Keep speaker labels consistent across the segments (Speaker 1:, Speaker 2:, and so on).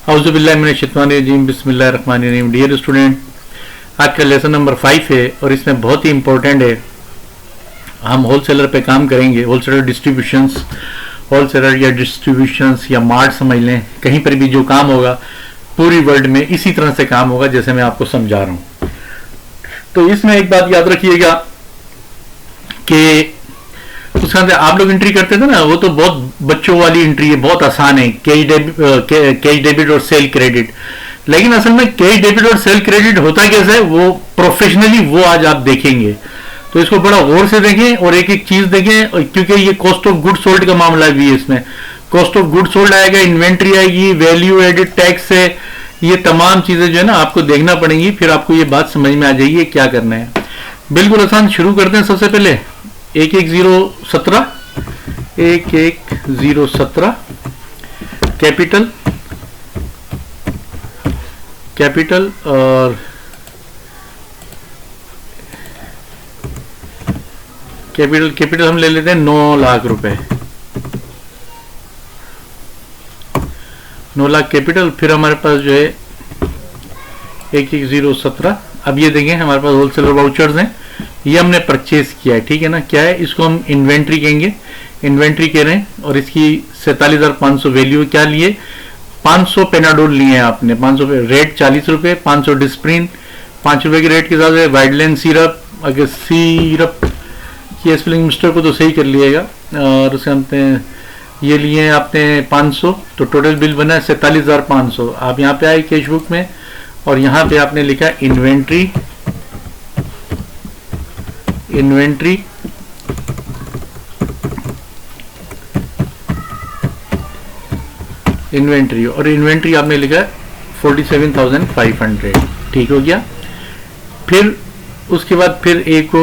Speaker 1: औज़ुबिल्लाहिमिनश्शैतानिर्रजीम बिस्मिल्लाहिर्रहमानिर्रहीम। Dear student, आज का लेसन नंबर 5 है और इसमें बहुत ही इंपॉर्टेंट है। हम होलसेलर पे काम करेंगे। होलसेलर डिस्ट्रीब्यूशंस, होलसेलर या डिस्ट्रीब्यूशंस या मार्ट समझ लें, कहीं पर भी जो काम होगा पूरी वर्ल्ड में इसी तरह से काम होगा जैसे मैं आपको समझा रहा हूँ। तो इसमें एक बात याद रखिएगा कि उसके अंदर आप लोग एंट्री करते थे ना, वो तो बहुत बच्चों वाली एंट्री है, बहुत आसान है, कैश डेबिट और सेल क्रेडिट। लेकिन असल में कैश डेबिट और सेल क्रेडिट होता कैसे है, वो प्रोफेशनली वो आज आप देखेंगे। तो इसको बड़ा गौर से देखें और एक एक चीज देखें, क्योंकि ये कॉस्ट ऑफ गुड सोल्ड का मामला भी है। इसमें कॉस्ट ऑफ गुड सोल्ड आएगा, इन्वेंट्री आएगी, वैल्यू एडेड टैक्स है, ये तमाम चीजें जो है ना आपको देखना पड़ेंगी। फिर आपको ये बात समझ में आ जाएगी क्या करना है। बिल्कुल आसान, शुरू करते हैं। सबसे पहले 11017 11017 कैपिटल और कैपिटल हम ले लेते हैं 9 लाख रुपए, 9 लाख कैपिटल। फिर हमारे पास जो है 11017। अब ये देखें हमारे पास होलसेलर वाउचर्स हैं, ये हमने परचेज किया है, ठीक है ना। क्या है, इसको हम इन्वेंट्री कहेंगे, इन्वेंट्री कह रहे हैं। और इसकी 47,500 वैल्यू क्या लिए, 500 पेनाडोल लिए हैं आपने, 500 रेट 40 रुपए, 500 डिस्प्रिन 5 रुपए के रेट के साथ वाइडलाइन सिरप, अगर सिरप की स्पेलिंग मिस्टेक को तो सही कर लिएगा। और उसके हमने ये लिए हैं आपने 500, तो टोटल बिल बना है 47,500। आप यहाँ पे आए कैश बुक में और यहाँ पे आपने लिखा इन्वेंट्री और इन्वेंट्री आपने लिखा 47,500, ठीक हो गया। फिर उसके बाद फिर एक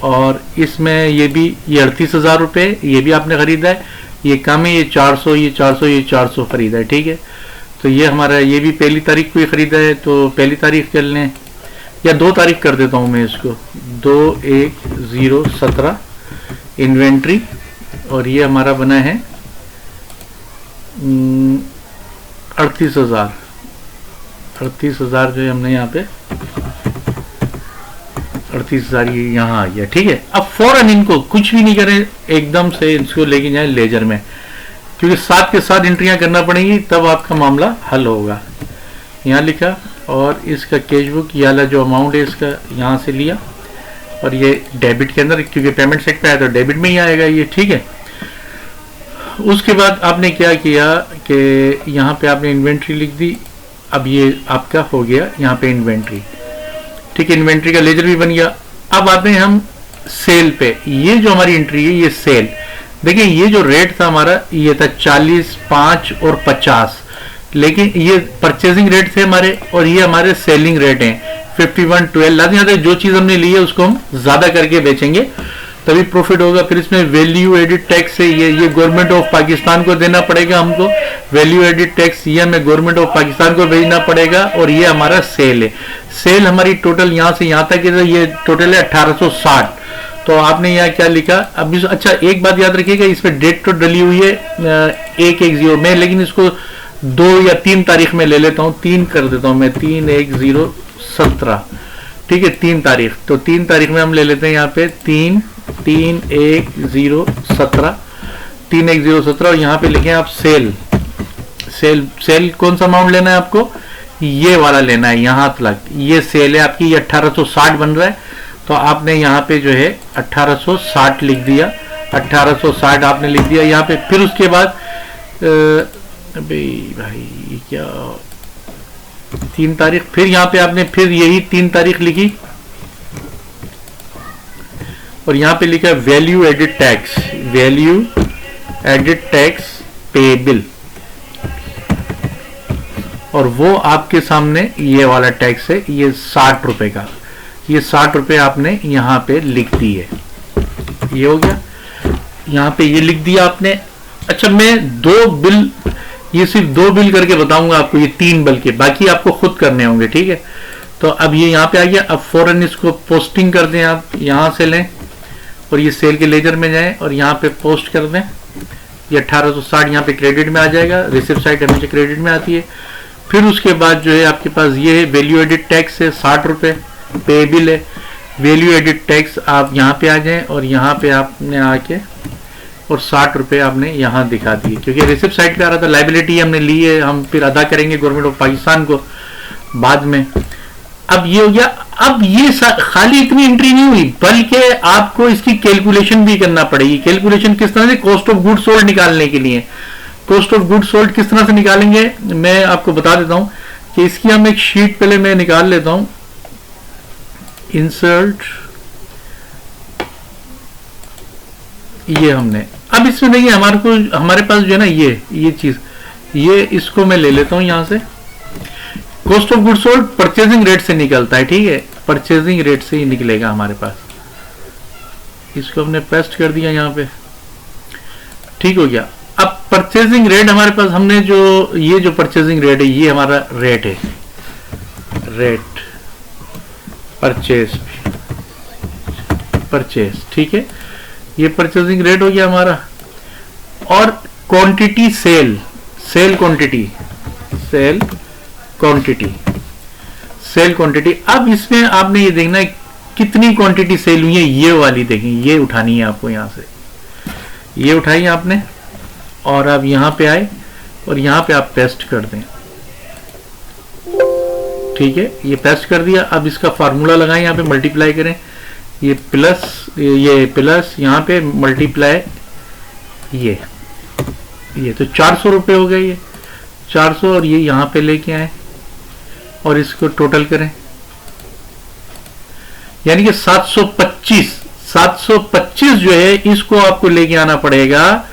Speaker 1: और इसमें ये 38,000 रुपये, ये भी आपने खरीदा है, ये कम है, ये 400 खरीदा है, ठीक है। तो ये हमारा ये भी पहली तारीख को ही खरीदा है, तो पहली तारीख कर लें या 2 तारीख कर देता हूँ मैं इसको, 2/1/017 इन्वेंट्री। और ये हमारा बना है 38,000 जो है हमने यहाँ पे 38,000 ये यहाँ आ गया, ठीक है। अब फौरन इनको कुछ भी नहीं करें, एकदम से इसको लेके जाए लेजर में, क्योंकि साथ के साथ एंट्रियां करना पड़ेंगी, तब आपका मामला हल होगा। यहाँ लिखा और इसका कैश बुक ये वाला जो अमाउंट है इसका यहाँ से लिया और ये डेबिट के अंदर, क्योंकि पेमेंट सेट पे आया तो डेबिट में ही आएगा ये, ठीक है। उसके बाद आपने क्या किया कि यहाँ पे आपने इन्वेंट्री लिख दी। अब ये आपका हो गया यहाँ पे इन्वेंट्री, ठीक है। इन्वेंट्री का लेजर भी बन गया। अब आते हैं हम सेल पे। ये जो हमारी एंट्री है ये सेल, देखिए ये जो रेट था हमारा ये था 40, 5 और 50, लेकिन ये परचेजिंग रेट थे हमारे और ये हमारे सेलिंग रेट हैं 51, 12। लाजमी आता है जो चीज हमने ली है उसको हम ज्यादा करके बेचेंगे तभी प्रॉफिट होगा। फिर इसमें वैल्यू एडिड टैक्स है, ये गवर्नमेंट ऑफ पाकिस्तान को देना पड़ेगा हमको, वैल्यू एडिड टैक्स ये हमें गवर्नमेंट ऑफ पाकिस्तान को भेजना पड़ेगा। और ये हमारा सेल है, सेल हमारी टोटल यहाँ से यहाँ तक ये टोटल है 1860। तो आपने यहाँ क्या लिखा अब अच्छा एक बात याद रखिएगा, इसमें डेट तो डली हुई है 1/10 में, लेकिन इसको 2 या 3 तारीख में ले लेता हूँ, 3 कर देता हूँ मैं, 3/1/017, ठीक है। 3 तारीख, तो 3 तारीख में हम ले लेते हैं यहाँ पे 3/1/017 और यहाँ पे लिखे आप सेल कौन सा अमाउंट लेना है आपको, ये वाला लेना है यहाँ तक। ये सेल है आपकी, ये 1860 बन रहा है, तो आपने यहाँ पे जो है 1860 लिख दिया, 1860 आपने लिख दिया यहाँ पे। फिर उसके बाद भाई क्या 3 तारीख, फिर यहाँ पे आपने फिर यही 3 तारीख लिखी और यहाँ पे लिखा वैल्यू एडिड टैक्स पेएबल, और वो आपके सामने ये वाला टैक्स है, ये 60 रुपए का, ये 60 रुपए आपने यहाँ पे लिख दिए। ये हो गया, यहाँ पे ये लिख दिया आपने। अच्छा मैं 2 बिल, ये सिर्फ 2 बिल करके बताऊंगा आपको, ये 3 बिल के, बाकी आपको खुद करने होंगे, ठीक है। तो अब ये यहाँ पे आ गया। अब फौरन इसको पोस्टिंग कर दें, आप यहाँ से लें और ये सेल के लेजर में जाएं और यहाँ पे पोस्ट कर दें, ये 1860 यहाँ पे क्रेडिट में आ जाएगा, रिसिप्ट साइड हमेशा क्रेडिट में आती है। फिर उसके बाद जो है आपके पास ये है वैल्यू एडिड टैक्स है 60 रुपये, पेएबल है। वैल्यू एडिड टैक्स आप यहाँ पे आ जाएं और यहाँ पे आपने आके और 60 रुपये आपने यहाँ दिखा दिए, क्योंकि रिसिप्ट साइड पे आ रहा था, लाइबिलिटी हमने ली है, हम फिर अदा करेंगे गवर्नमेंट ऑफ पाकिस्तान को बाद में। अब ये हो गया। अब ये खाली इतनी एंट्री नहीं हुई, बल्कि आपको इसकी कैलकुलेशन भी करना पड़ेगी। कैलकुलेशन किस तरह से? कॉस्ट ऑफ गुड सोल्ड निकालने के लिए। कॉस्ट ऑफ गुड सोल्ड किस तरह से निकालेंगे मैं आपको बता देता हूं कि इसकी हम एक शीट पहले मैं निकाल लेता हूं। इंसर्ट, ये हमने अब इसमें देखिए हमारे पास जो है ना ये चीज, ये इसको मैं ले लेता हूं यहां से। Cost of good sold purchasing rate से निकलता है, ठीक है, परचेजिंग रेट से ही निकलेगा हमारे पास। इसको हमने पेस्ट कर दिया यहाँ पे, ठीक हो गया। अब परचेजिंग रेट हमारे पास, हमने ये जो परचेजिंग रेट है ये हमारा रेट है, रेट परचेज, ठीक है, ये परचेजिंग रेट हो गया हमारा। और क्वांटिटी सेल क्वांटिटी। अब इसमें आपने ये देखना है कितनी क्वांटिटी सेल हुई है, ये वाली देखें, ये उठानी है आपको, यहां से ये उठाई आपने और आप यहां पे आए और यहां पे आप पेस्ट कर दें, ठीक है, ये पेस्ट कर दिया। अब इसका फार्मूला लगाएं, यहां पे मल्टीप्लाई करें, ये प्लस यहां पे मल्टीप्लाई ये तो 400 रुपये हो गए, ये 400 और ये यहां पे लेके आए और इसको टोटल करें, यानी कि 725 जो है इसको आपको लेके आना पड़ेगा।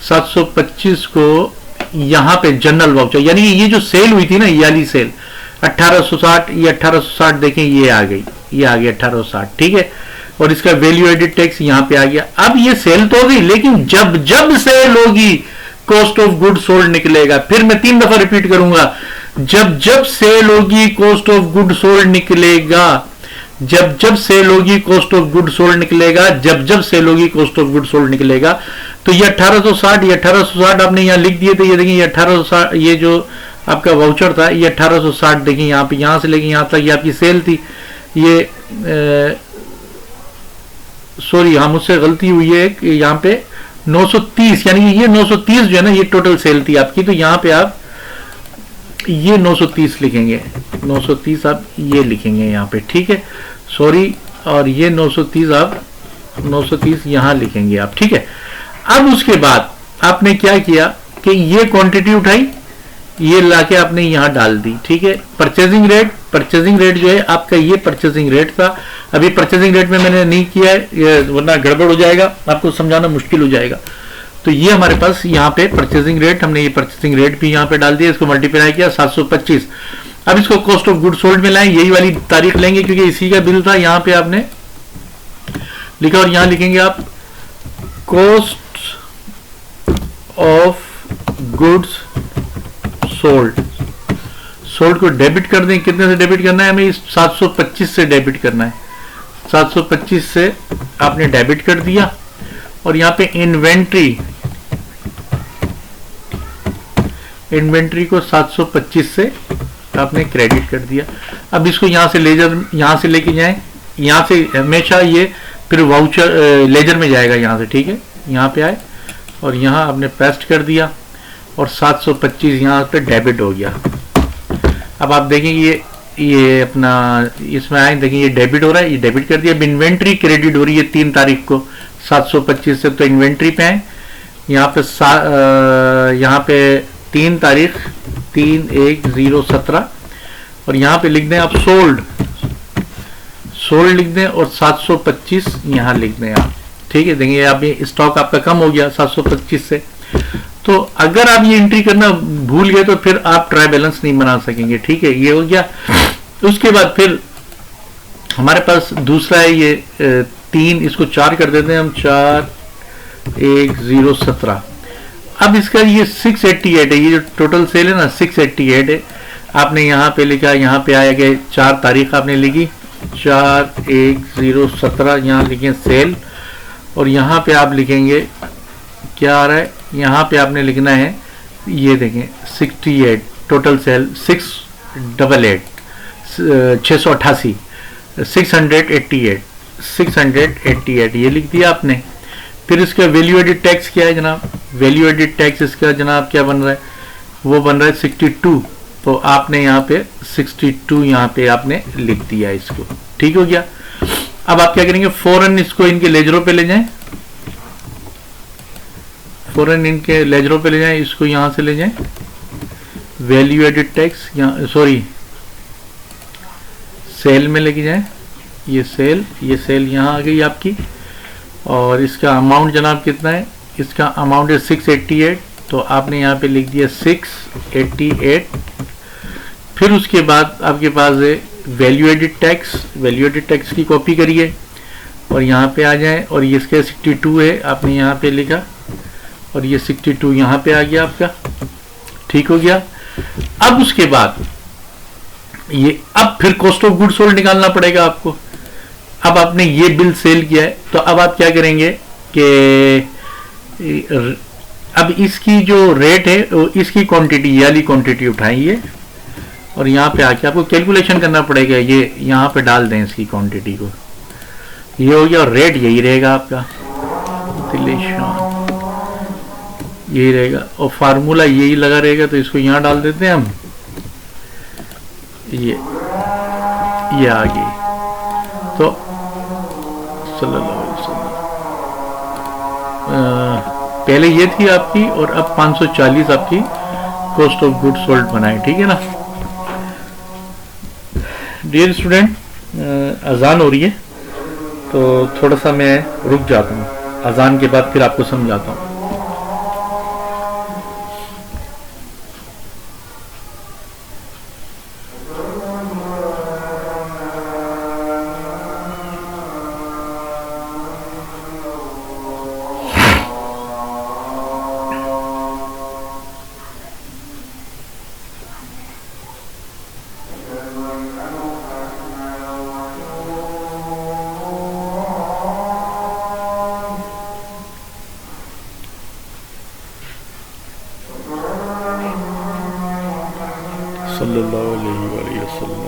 Speaker 1: 725 को यहां पे जनरल वाउचर, यानी कि ये जो सेल हुई थी ना, ये वाली सेल 1860, ये 1860 देखें, ये आ गई 1860, ठीक है। और इसका वैल्यू एडिड टैक्स यहां पे आ गया। अब ये सेल तो हो गई, लेकिन जब सेल होगी कॉस्ट ऑफ गुड सोल्ड निकलेगा। फिर मैं 3 दफा रिपीट करूंगा, जब सेल होगी कॉस्ट ऑफ गुड सोल्ड निकलेगा, जब सेल होगी कॉस्ट ऑफ गुड सोल्ड निकलेगा, जब सेल होगी कॉस्ट ऑफ गुड सोल्ड निकलेगा। तो ये 1860 आपने यहां लिख दिए थे, ये देखिए ये 1860, ये जो आपका वाउचर था ये 1860 देखिए यहां पे, यहां से लेके यहां तक ये आपकी सेल थी। ये सॉरी, हाँ मुझसे गलती हुई है, यहां पे 930, यानी कि ये 930 जो है ना, ये टोटल सेल थी आपकी। तो यहां पे आप ये 930 लिखेंगे, 930 आप ये लिखेंगे यहाँ पे, ठीक है, सॉरी, और ये 930 आप 930 यहाँ लिखेंगे आप, ठीक है। अब उसके बाद आपने क्या किया कि ये क्वांटिटी उठाई, ये लाके आपने यहाँ डाल दी, ठीक है। परचेजिंग रेट जो है आपका, ये परचेजिंग रेट था। अभी परचेजिंग रेट में मैंने नहीं किया है, वरना गड़बड़ हो जाएगा, आपको समझाना मुश्किल हो जाएगा। तो ये हमारे पास यहाँ पे परचेजिंग रेट, हमने ये परचेजिंग रेट भी यहाँ पे डाल दिया, इसको मल्टीप्लाई किया 725। अब इसको कॉस्ट ऑफ गुड सोल्ड में लाएं, यही वाली तारीख लेंगे क्योंकि इसी का बिल था। यहाँ पे आपने लिखा और यहाँ लिखेंगे आप कॉस्ट ऑफ गुड्स सोल्ड को डेबिट कर दें। कितने से डेबिट करना है हमें? 725 से डेबिट करना है। 725 से आपने डेबिट कर दिया और यहाँ पे इन्वेंट्री को 725 से आपने क्रेडिट कर दिया। अब इसको यहाँ से यहाँ से लेके जाएं, यहाँ से हमेशा ये फिर वाउचर लेजर में जाएगा यहाँ से, ठीक है। यहाँ पे आए और यहाँ आपने पेस्ट कर दिया और 725 यहाँ पे डेबिट हो गया। अब आप देखेंगे ये अपना इसमें आए, देखिए ये डेबिट हो रहा है, ये डेबिट कर दिया। अब इन्वेंट्री क्रेडिट हो रही है 3 तारीख को 725 से, तो इन्वेंट्री पे आए, यहाँ पे 3 तारीख 3/1/017 और यहाँ पे लिख दें आप सोल्ड लिख दें और 725 यहाँ लिख दें आप, ठीक है। देंगे आप ये स्टॉक आपका कम हो गया 725 से। तो अगर आप ये एंट्री करना भूल गए तो फिर आप ट्राई बैलेंस नहीं बना सकेंगे, ठीक है। ये हो गया। उसके बाद फिर हमारे पास दूसरा है ये 3, इसको 4 कर देते हैं हम, 4/1/017। अब इसका ये 688 है, ये जो टोटल सेल है ना 688 है। आपने यहाँ पे लिखा, यहाँ पे आया कि 4 तारीख आपने लिखी 4/1/017, यहाँ लिखें सेल और यहाँ पे आप लिखेंगे क्या आ रहा है यहाँ पे आपने लिखना है, ये देखें 68 टोटल सेल 688 688 688 ये लिख दिया आपने। फिर इसका वैल्यू एडिड टैक्स क्या है जनाब, वैल्यू एडिड टैक्स इसका जनाब क्या बन रहा है, वो बन रहा है 62। तो आपने यहाँ पे 62 यहाँ पे आपने लिख दिया इसको, ठीक हो गया। अब आप क्या करेंगे, फौरन इसको इनके लेजरों पे ले जाएं, फौरन इनके लेजरों पे ले जाएं, इसको यहाँ से ले जाएं, वैल्यू एडिड टैक्स यहाँ सॉरी सेल में लेके जाएं, ये सेल यहाँ आ गई आपकी। और इसका अमाउंट जनाब कितना है, इसका अमाउंट है 688, तो आपने यहाँ पे लिख दिया 688। फिर उसके बाद आपके पास है value added tax, value added tax की कॉपी करिए और यहाँ पे आ जाए, और ये इसका 62 है आपने यहाँ पे लिखा, और ये 62 यहाँ पे आ गया आपका, ठीक हो गया। अब उसके बाद ये अब फिर कॉस्ट ऑफ गुड सोल्ड निकालना पड़ेगा आपको। अब आपने ये बिल सेल किया है, तो अब आप क्या करेंगे कि अब इसकी जो रेट है इसकी क्वांटिटी, ये वाली क्वांटिटी उठाइए और यहाँ पे आके आपको कैलकुलेशन करना पड़ेगा, ये यहाँ पे डाल दें इसकी क्वांटिटी को, ये हो गया। और रेट यही रहेगा आपका, यही रहेगा और फार्मूला यही लगा रहेगा, तो इसको यहाँ डाल देते हैं हम, ये आ गई। तो सल्लल्लाहु अलैहि वसल्लम पहले ये थी आपकी, और अब 540 आपकी कॉस्ट ऑफ गुड सोल्ड बनाए, ठीक है ना। डियर स्टूडेंट, अजान हो रही है तो थोड़ा सा मैं रुक जाता हूँ, अजान के बाद फिर आपको समझाता हूँ। सल्लल्लाहु अलैहि वसल्लम।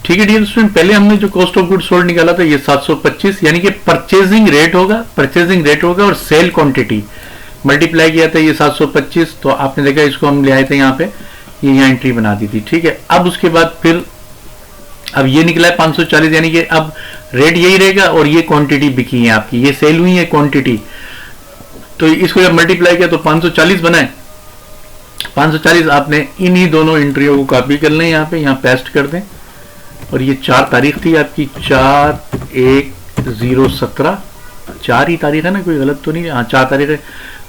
Speaker 1: ठीक है डियर स्टूडेंट, पहले हमने जो कॉस्ट ऑफ गुड सोल्ड निकाला था ये 725, यानी कि परचेजिंग रेट होगा और सेल क्वांटिटी मल्टीप्लाई किया था ये 725। तो आपने देखा इसको हम ले आए थे यहाँ पे, ये यहाँ एंट्री बना दी थी, ठीक है। अब उसके बाद फिर अब ये निकला है 540, यानी कि अब रेट यही रहेगा और ये क्वांटिटी बिकी है आपकी, ये सेल हुई है क्वांटिटी। तो इसको जब मल्टीप्लाई किया तो 540 बनाए। 540 आपने इन्हीं दोनों एंट्रियों को कॉपी कर लें, यहाँ पे यहाँ पेस्ट कर दें। और ये 4 तारीख थी आपकी, 4/1/017, 4 ही तारीख है ना, कोई गलत तो नहीं है, हाँ 4 तारीख है।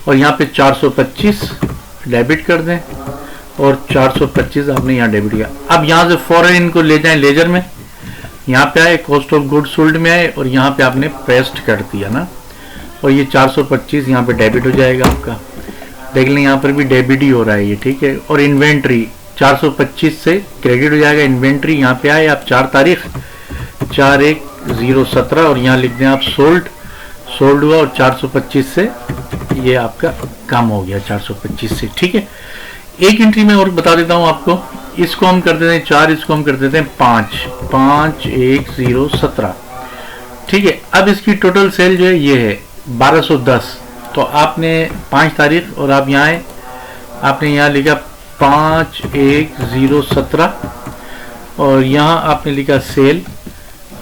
Speaker 1: और यहाँ पे 425 डेबिट कर दें और 425 आपने यहाँ डेबिट किया। अब यहाँ से फौरन इनको ले जाएं लेजर में, यहाँ पे आए कॉस्ट ऑफ गुड सोल्ड में आए और यहाँ पे आपने पेस्ट कर दिया ना, और ये 425 यहाँ पे डेबिट हो जाएगा आपका। देख लें यहाँ पर भी डेबिट ही हो रहा है ये, ठीक है। और इन्वेंट्री 425 से क्रेडिट हो जाएगा इन्वेंट्री। यहाँ पे आए आप 4 तारीख 4/1/017 और यहाँ लिख दें आप सोल्ड हुआ और 425 से ये आपका कम हो गया 425 से। ठीक है, एक एंट्री में और बता देता हूं आपको, इसको हम कर देते हैं 4, इसको हम कर देते हैं 5, 5 1 0 17। ठीक है, अब इसकी टोटल सेल जो है ये है 1210। तो आपने 5 तारीख और आप यहाँ आए, आपने यहाँ लिखा 5 1 0 17 और यहाँ आपने लिखा सेल,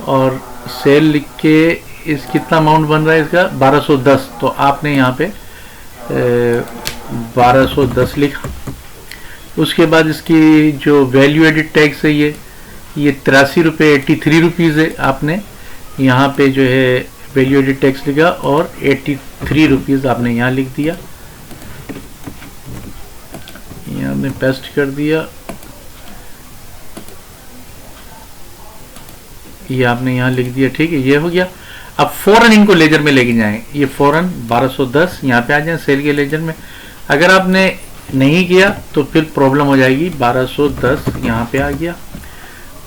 Speaker 1: और सेल लिख के इस कितना अमाउंट बन रहा है इसका 1210। तो आपने यहाँ पे 1210 लिखा। उसके बाद इसकी जो वैल्यू एडिड टैक्स है ये 83 रुपये 83 रुपीज़ है। आपने यहाँ पे जो है वैल्यू एडिड टैक्स लिखा और 83 रुपीज़ आपने यहाँ लिख दिया, यहाँ आपने पेस्ट कर दिया, ये आपने यहाँ लिख दिया। ठीक है, ये हो गया। अब फौरन इनको लेजर में लेके जाएं, ये फौरन 1210 यहाँ पे आ जाए सेल के लेजर में। अगर आपने नहीं किया तो फिर प्रॉब्लम हो जाएगी। 1210 यहाँ पे आ गया।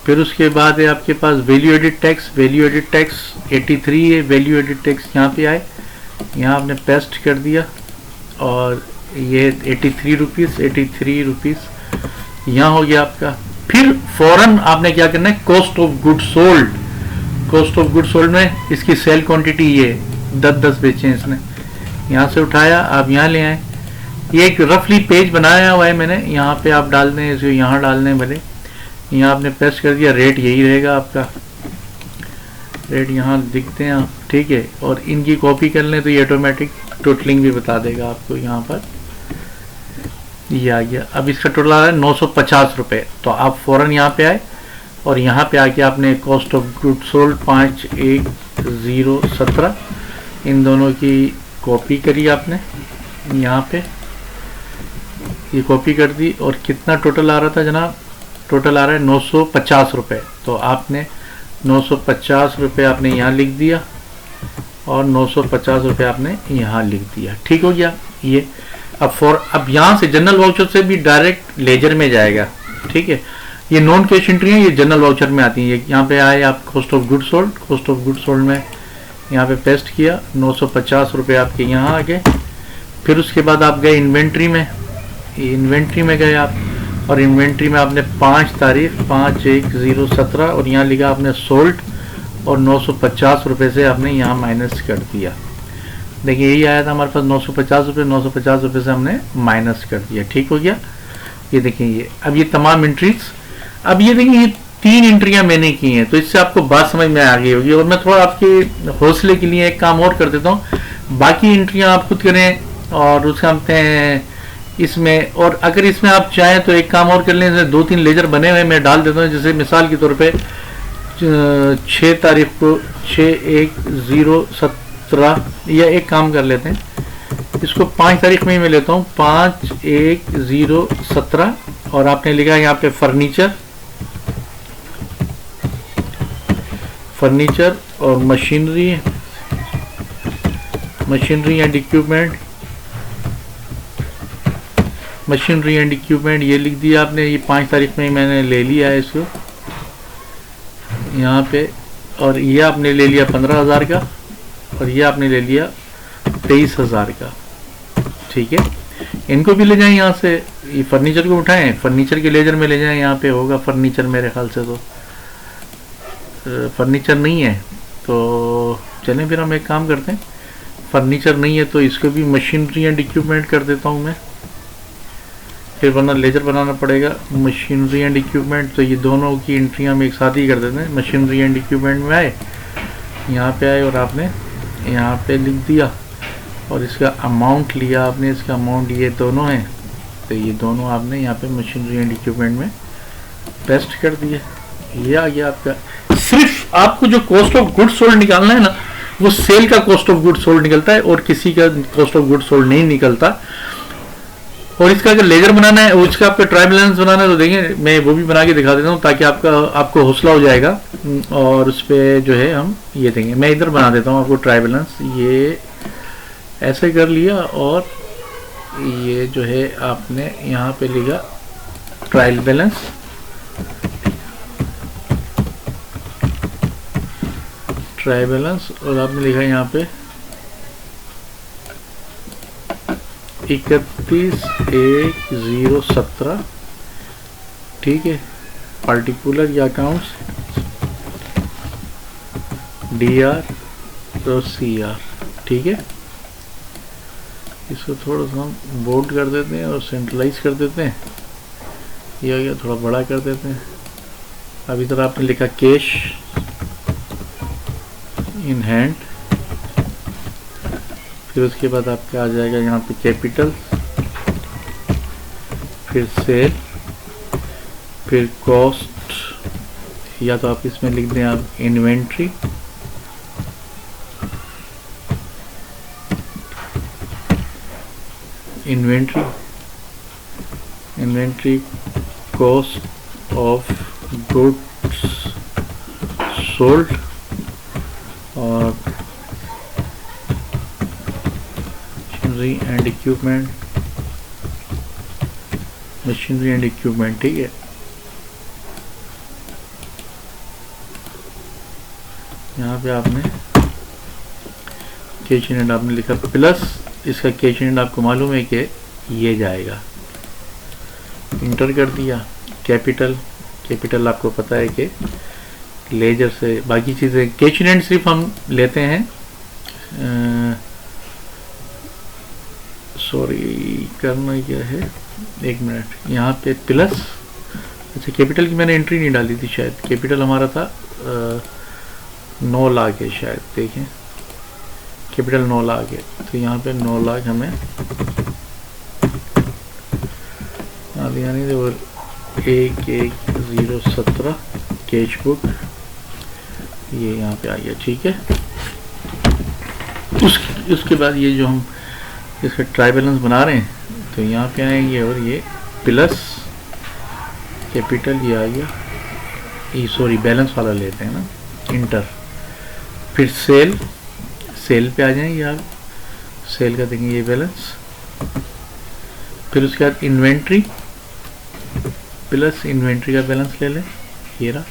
Speaker 1: फिर उसके बाद है आपके पास value added tax, value added tax 83 है, वैल्यू एडिड टैक्स यहाँ पे आए, यहाँ आपने पेस्ट कर दिया और ये 83 रुपीज़ यहाँ हो गया आपका। फिर फौरन आपने क्या करना है, cost of good sold, cost of good sold में इसकी सेल क्वांटिटी ये 10 बेचे हैं इसने, यहाँ से उठाया आप यहाँ ले आए। ये एक रफली पेज बनाया हुआ है मैंने, यहाँ पे आप डाल दें, इसको यहाँ डालने भले, यहाँ आपने पेस्ट कर दिया, रेट यही रहेगा आपका, रेट यहाँ दिखते हैं आप। ठीक है, और इनकी कॉपी कर लें तो ये ऑटोमेटिक टोटलिंग भी बता देगा आपको। यहाँ पर ये आ गया। अब इसका टोटल आ रहा है 950 रुपये। तो आप फ़ौरन यहाँ पे आए और यहाँ पे आके आपने कॉस्ट ऑफ गुड सोल्ड 5 1 0 17 इन दोनों की कॉपी करी आपने, यहाँ पे ये कॉपी कर दी। और कितना टोटल आ रहा था जनाब, टोटल आ रहा है 950 रुपये। तो आपने 950 रुपये आपने यहाँ लिख दिया और 950 रुपये आपने यहाँ लिख दिया। ठीक हो गया ये। अब यहाँ से जनरल वाउचर से भी डायरेक्ट लेजर में जाएगा। ठीक है, ये नॉन कैश एंट्री है, ये जनरल वाउचर में आती है। यहाँ पे आए आप cost of good sold, cost of good sold में यहाँ पे पेस्ट किया, 950 रुपये आपके यहाँ आ गए। फिर उसके बाद आप गए इन्वेंट्री में, इन्वेंट्री में गए आप और इन्वेंट्री में आपने 5 तारीख 5 1 0 17 और यहाँ लिखा आपने सोल्ड और 950 रुपये से आपने यहाँ माइनस कर दिया। देखिए यही आया था हमारे पास 950 रुपये, 950 रुपये से हमने माइनस कर दिया। ठीक हो गया। ये देखिए ये अब ये तमाम एंट्रीज, अब ये देखिए ये 3 एंट्रियां मैंने की हैं, तो इससे आपको बात समझ में आ गई होगी। और मैं थोड़ा आपके हौसले के लिए एक काम और कर देता हूँ, बाकी एंट्रियां आप खुद करें और उसका हम इसमें, और अगर इसमें आप चाहें तो एक काम और कर लें, जैसे 2-3 लेजर बने हुए मैं डाल देता हूँ। जैसे मिसाल के तौर पे 6 तारीख को 6 1 0 17, या एक काम कर लेते हैं, इसको 5 तारीख में ही मैं लेता हूँ, 5 1 0 17 और आपने लिखा यहाँ पे फर्नीचर, फर्नीचर और machinery, machinery and equipment, machinery and equipment ये लिख दिया आपने। ये 5 तारीख में ही मैंने ले लिया है इसको यहाँ पे, और ये आपने ले लिया 15,000 का और ये आपने ले लिया 23,000 का। ठीक है, इनको भी ले जाएं यहाँ से, ये फर्नीचर को उठाएं, फर्नीचर के लेजर में ले जाएं, यहाँ पे होगा फर्नीचर मेरे ख्याल से। तो फर्नीचर नहीं है तो चलें फिर हम एक काम करते हैं, फर्नीचर नहीं है तो इसको भी मशीनरी एंड इक्विपमेंट कर देता हूँ मैं, फिर वरना लेजर बनाना पड़ेगा। मशीनरी एंड इक्विपमेंट, तो ये दोनों की एंट्री हम एक साथ ही कर देते हैं। मशीनरी एंड इक्विपमेंट में आए, यहाँ पे आए और आपने यहाँ पे लिख दिया और इसका अमाउंट लिया आपने, इसका अमाउंट ये दोनों हैं, तो ये दोनों आपने यहाँ पे मशीनरी एंड इक्विपमेंट में पेस्ट कर दिए। ये आ गया आपका। सिर्फ आपको जो कॉस्ट ऑफ गुड सोल्ड निकालना है ना, वो सेल का कॉस्ट ऑफ गुड सोल्ड निकलता है और किसी का कॉस्ट ऑफ गुड सोल्ड नहीं निकलता। और इसका अगर लेजर बनाना है, उसका आपका ट्रायल बैलेंस बनाना है, तो देखिए मैं वो भी बना के दिखा देता हूँ ताकि आपको हौसला हो जाएगा। और उस पर जो है हम ये देंगे, मैं इधर बना देता हूँ आपको ट्रायल बैलेंस। ये ऐसे कर लिया और ये जो है आपने यहाँ पे लिखा ट्रायल बैलेंस, ट्रायल बैलेंस, और आपने लिखा यहाँ पे 31/1/017, ठीक है। पार्टिकुलर या अकाउंट्स DR और CR, ठीक है। इसको थोड़ा सा हम बोल्ड कर देते हैं और सेंट्रलाइज कर देते हैं, ये हो गया। थोड़ा बड़ा कर देते हैं। अब इधर आपने लिखा कैश इन हैंड, फिर उसके बाद आपका आ जाएगा यहाँ पे कैपिटल, फिर सेल, फिर कॉस्ट, या तो आप इसमें लिख दें आप inventory, inventory cost of goods sold, और मशीनरी एंड इक्विपमेंट, ठीक है। यहाँ पे आपने कैश इन हैंड आपने लिखा प्लस इसका कैश इन हैंड आपको मालूम है कि ये जाएगा, इंटर कर दिया। कैपिटल आपको पता है कि लेजर से बाकी चीज़ें, कैश इन हैंड सिर्फ हम लेते हैं, सॉरी करना क्या है, एक मिनट, यहाँ पे प्लस, अच्छा कैपिटल की मैंने एंट्री नहीं डाली थी शायद, कैपिटल हमारा था 9 लाख है शायद, देखें कैपिटल 9 लाख है, तो यहाँ पे 9 लाख हमें यानी 1/1/017 कैश बुक, ये यहाँ पे आ गया, ठीक है। उसके बाद ये जो हम इसका ट्राई बैलेंस बना रहे हैं, तो यहाँ पे आएंगे और ये प्लस कैपिटल ये आ गया, ये सॉरी बैलेंस वाला लेते हैं ना, इंटर, फिर सेल पे आ जाएंगे आप, सेल का देखेंगे ये बैलेंस, फिर उसके बाद इन्वेंट्री प्लस इन्वेंट्री का बैलेंस ले लें, ये रहा।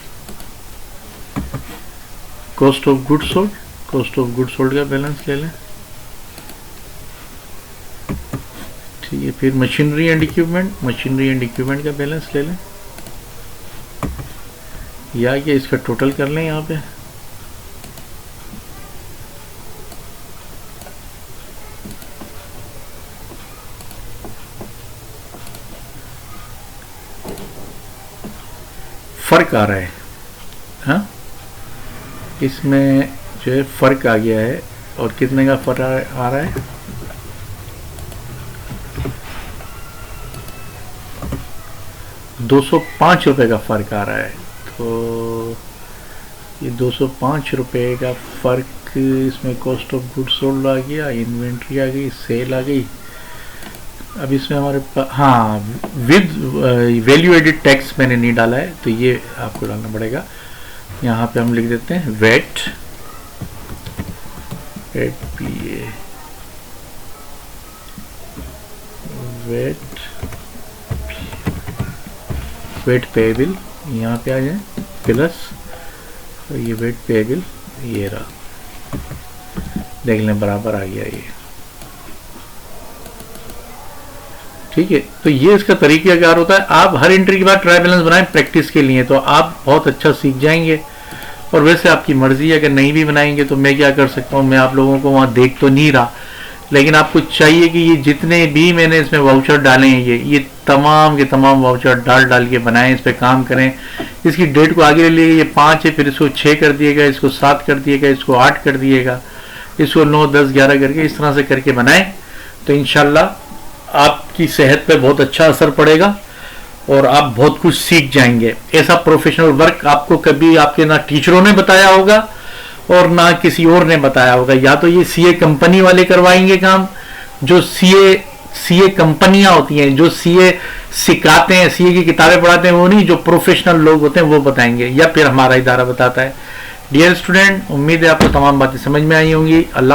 Speaker 1: कॉस्ट ऑफ गुड्स सोल्ड का बैलेंस ले लें, ठीक है। फिर मशीनरी एंड इक्विपमेंट का बैलेंस ले लें, या कि इसका टोटल कर लें यहाँ पे, फर्क आ रहा है, हाँ इसमें जो है फर्क आ गया है, और कितने का फर्क आ रहा है, 205 रुपये का फर्क आ रहा है। तो ये 205 रुपये का फर्क, इसमें कॉस्ट ऑफ गुड्स सोल्ड आ गया, इन्वेंट्री आ गई, सेल आ गई। अब इसमें हमारे पास, हाँ विद वैल्यू एडिड टैक्स मैंने नहीं डाला है, तो ये आपको डालना पड़ेगा। यहाँ पे हम लिख देते हैं वेट PA, वेट पेएबल, यहाँ पे आ जाए प्लस, तो ये वेट पेएबल ये रहा, देख लें बराबर आ गया ये, ठीक है। तो ये इसका तरीकाकार होता है। आप हर एंट्री के बाद ट्राई बैलेंस बनाएं प्रैक्टिस के लिए, तो आप बहुत अच्छा सीख जाएंगे। और वैसे आपकी मर्जी है, अगर नहीं भी बनाएंगे तो मैं क्या कर सकता हूँ, मैं आप लोगों को वहाँ देख तो नहीं रहा, लेकिन आपको चाहिए कि ये जितने भी मैंने इसमें वाउचर डाले हैं, ये तमाम के तमाम वाउचर डाल के बनाएं, इस पर काम करें। इसकी डेट को आगे ले लिए, ये 5 है, फिर इसको 6 कर दिएगा, इसको 7 कर दिएगा, इसको 8 कर दिएगा, इसको 9, 10, 11 करके इस तरह से करके बनाएं, तो इंशाल्लाह आपकी सेहत पे बहुत अच्छा असर पड़ेगा और आप बहुत कुछ सीख जाएंगे। ऐसा प्रोफेशनल वर्क आपको कभी आपके ना टीचरों ने बताया होगा और ना किसी और ने बताया होगा। या तो ये सीए कंपनी वाले करवाएंगे काम, जो सीए कंपनियां होती हैं, जो सीए सिखाते हैं, सीए की किताबें पढ़ाते हैं, वो नहीं, जो प्रोफेशनल लोग होते हैं वो बताएंगे, या फिर हमारा इदारा बताता है। डियर स्टूडेंट, उम्मीद है आपको तमाम बातें समझ में आई होंगी। अल्लाह